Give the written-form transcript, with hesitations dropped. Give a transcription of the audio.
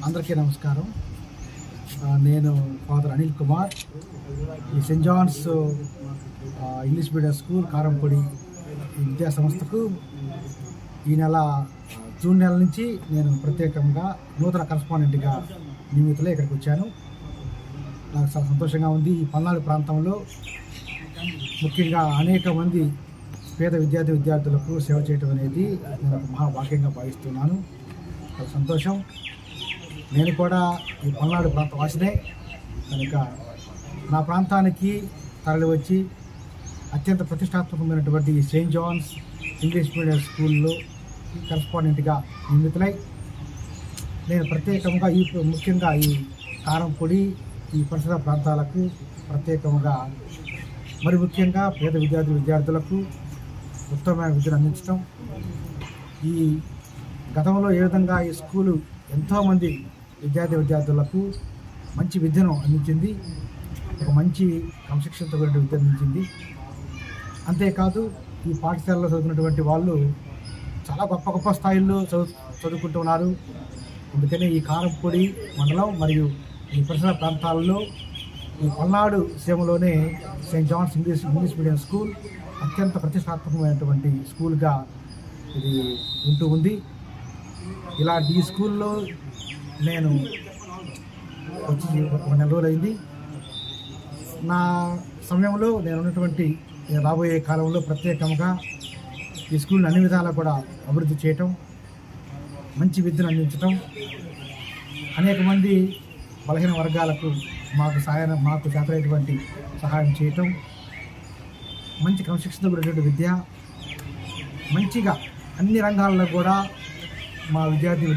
అందరికీ నమస్కారం. నేను ఫాదర్ అనిల్ కుమార్. ఈ saint John's English medium school Karempudi ఈ విద్యా సంస్థకు ఈ నెల జూన్ నెల నుంచి నేను ప్రత్యేకంగా నూతన కరస్పాండెంట్గా నియమితులై ఇక్కడికి వచ్చాను. నాకు చాలా సంతోషంగా ఉంది. ఈ పల్నాడు ప్రాంతంలో ముఖ్యంగా అనేక మంది పేద విద్యార్థులకు సేవ చేయడం అనేది నేను ఒక మహాభాగ్యంగా భావిస్తున్నాను. చాలా సంతోషం. నేను కూడా ఈ పల్నాడు ప్రాంత వాసినే కనుక నా ప్రాంతానికి తరలి వచ్చి అత్యంత ప్రతిష్టాత్మకమైనటువంటి ఈ సెయింట్ జాన్స్ ఇంగ్లీష్ మీడియం స్కూల్లో కరస్పాండెంట్గా నియమితులై నేను ప్రత్యేకంగా ముఖ్యంగా ఈ కారంపొడి ఈ పరిసర ప్రాంతాలకు ప్రత్యేకంగా మరి ముఖ్యంగా పేద విద్యార్థులకు ఉత్తమమైన విద్యను అందించడం, ఈ గతంలో ఏ విధంగా ఈ స్కూలు ఎంతోమంది విద్యార్థులకు మంచి విద్యను అందించింది, ఒక మంచి క్రమశిక్షణతో కూడిన విద్య అందించింది. అంతేకాదు ఈ పాఠశాలలో చదువుతున్నటువంటి వాళ్ళు చాలా గొప్ప స్థాయిల్లో చదువుకుంటున్నారు. అందుకనే ఈ కారంపొడి మండలం మరియు ఈ పరిసర ప్రాంతాలలో ఈ పల్నాడు సీమలోనే saint John's English medium school అత్యంత ప్రతిష్టాత్మకమైనటువంటి స్కూల్గా ఇది ఉంటూ ఉంది. ఇలాంటి ఈ స్కూల్లో నేను వచ్చి ఒక నెల రోజులైంది. నా సమయంలో నేను ఉన్నటువంటి రాబోయే కాలంలో ప్రత్యేకంగా ఈ స్కూల్ని అన్ని విధాలా కూడా అభివృద్ధి చేయటం, మంచి విద్యను అందించటం, అనేక మంది బలహీన వర్గాలకు మాకు చేతనైనటువంటి సహాయం చేయటం, మంచి క్రమశిక్షణతో కూడినటువంటి విద్య, మంచిగా అన్ని రంగాల్లో కూడా మా విద్యార్థులు